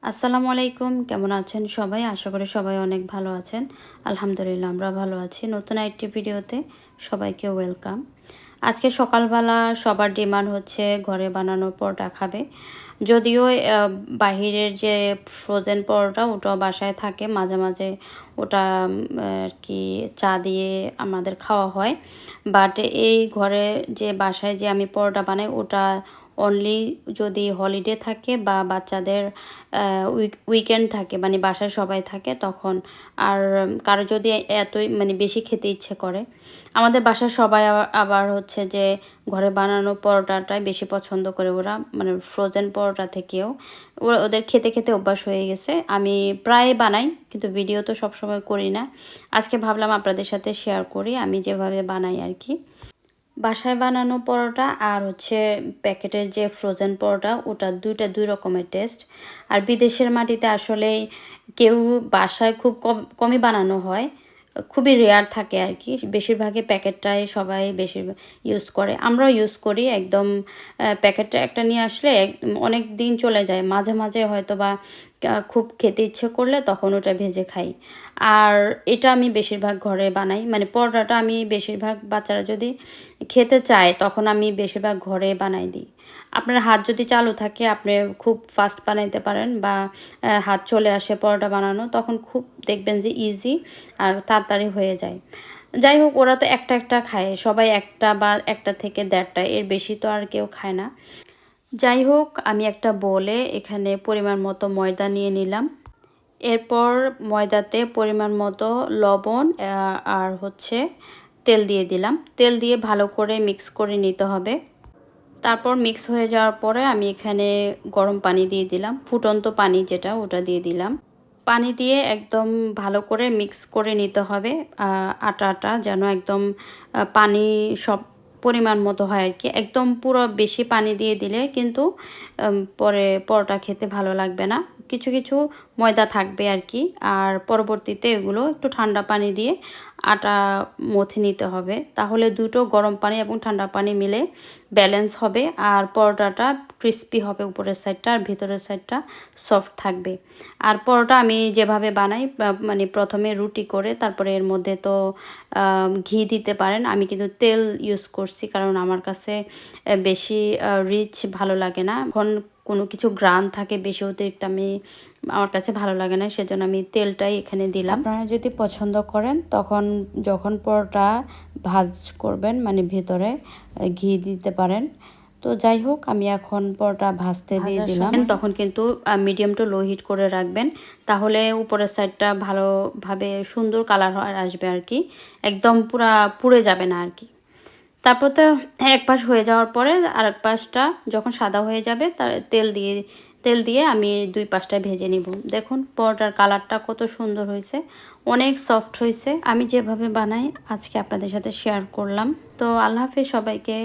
আসসালামু আলাইকুম, কেমন আছেন সবাই? আশা করি সবাই অনেক ভালো আছেন। আলহামদুলিল্লাহ আমরা ভালো আছি। নতুন একটি ভিডিওতে সবাইকে ওয়েলকাম। আজকে সকালবেলা সবার ডিমান্ড হচ্ছে ঘরে বানানো পরোটা খাবে। যদিও বাহিরের যে ফ্রোজেন পরোটা ওটাও বাসায় থাকে, মাঝে মাঝে ওটা আর কি চা দিয়ে আমাদের খাওয়া হয়। বাট এই ঘরে যে বাসায় যে আমি পরোটা বানাই ওটা অনলি যদি হলিডে থাকে বা বাচ্চাদের উইকেন্ড থাকে, মানে বাসায় সবাই থাকে তখন। আর কারো যদি এতই মানে বেশি খেতে ইচ্ছে করে, আমাদের বাসার সবাই আবার হচ্ছে যে ঘরে বানানো পরোটাটাই বেশি পছন্দ করে ওরা, মানে ফ্রোজেন পরোটা থেকেও ওরা ওদের খেতে খেতে অভ্যাস হয়ে গেছে। আমি প্রায় বানাই কিন্তু ভিডিও তো সবসময় করি না। আজকে ভাবলাম আপনাদের সাথে শেয়ার করি আমি যেভাবে বানাই আর কি। বাসায় বানানো পরোটা আর হচ্ছে প্যাকেটের যে ফ্রোজেন পরোটা ওটা দুই রকমের টেস্ট। আর বিদেশের মাটিতে আসলেই কেউ বাসায় খুব কমই বানানো হয়, খুবই রেয়ার থাকে আর কি। বেশিরভাগই প্যাকেটটাই সবাই বেশি ইউজ করে, আমরাও ইউজ করি একদম। প্যাকেটটা একটা নিয়ে আসলে অনেক দিন চলে যায়। মাঝে মাঝে হয়তো বা খুব খেতে ইচ্ছে করলে তখন ওটা ভেজে খাই। আর এটা আমি বেশিরভাগ ঘরে বানাই, মানে পরোটাটা আমি বেশিরভাগ বাচ্চারা যদি খেতে চায় তখন আমি বেশিরভাগ ঘরে বানাই দিই। আপনার হাত যদি চালু থাকে আপনি খুব ফাস্ট বানাইতে পারেন, বা হাত চলে আসে পরোটা বানানো, তখন খুব দেখবেন যে ইজি আর তাড়াতাড়ি হয়ে যায়। যাই হোক, ওরা তো একটা একটা খায়, সবাই একটা বা একটা থেকে দেড়টা, এর বেশি তো আর কেউ খায় না। যাই হোক, আমি একটা বলে এখানে পরিমাণ মতো ময়দা নিয়ে নিলাম। এরপর ময়দাতে পরিমাণ মতো লবণ আর হচ্ছে তেল দিয়ে দিলাম। তেল দিয়ে ভালো করে মিক্স করে নিতে হবে। তারপর মিক্স হয়ে যাওয়ার পরে আমি এখানে গরম পানি দিয়ে দিলাম, ফুটন্ত পানি যেটা ওটা দিয়ে দিলাম। পানি দিয়ে একদম ভালো করে মিক্স করে নিতে হবে। আটাটা যেন একদম পানি সব পরিমাণ মতো হয় আর কি। একদম পুরো বেশি পানি দিয়ে দিলে কিন্তু পরে পরোটা খেতে ভালো লাগবে না। কিছু কিছু ময়দা থাকবে আর কি। আর পরবর্তীতে এগুলো একটু ঠান্ডা পানি দিয়ে আটা মথে নিতে হবে, তাহলে দুটো গরম পানি এবং ঠান্ডা পানি মিলে ব্যালেন্স হবে। আর পরোটাটা ক্রিস্পি হবে উপরের সাইডটা, আর ভিতরের সাইডটা সফট থাকবে। আর পরোটা আমি যেভাবে বানাই, মানে প্রথমে রুটি করে তারপরে এর মধ্যে তো ঘি দিতে পারেন, আমি কিন্তু তেল ইউজ করছি কারণ আমার কাছে বেশি রিচ ভালো লাগে না। এখন কোনো কিছু গ্রান থাকে বেশি অতিরিক্ত, আমার কাছে ভালো লাগে না, সেজন্য আমি তেলটাই এখানে দিলাম। আপনারা যদি পছন্দ করেন তখন যখন পরোটা ভাজ করবেন মানে ভেতরে ঘি দিতে পারেন। তো যাই হোক, আমি এখন পরোটা ভাজতে দিয়ে দিলাম। তখন কিন্তু মিডিয়াম টু লো হিট করে রাখবেন, তাহলে উপরের সাইডটা ভালোভাবে সুন্দর কালার আসবে আর কি, একদম পুড়ে যাবে না আর কি। তারপর তো এক পাশ হয়ে যাওয়ার পরে আরেক পাশটা যখন সাদা হয়ে যাবে তার তেল দিয়ে আমি দুই পাশটা ভেজে নিব। দেখুন পরোটার কালারটা কত সুন্দর হয়েছে, অনেক সফট হয়েছে। আমি যেভাবে বানাই আজকে আপনাদের সাথে শেয়ার করলাম। তো আল্লাহ হাফেজ সবাইকে।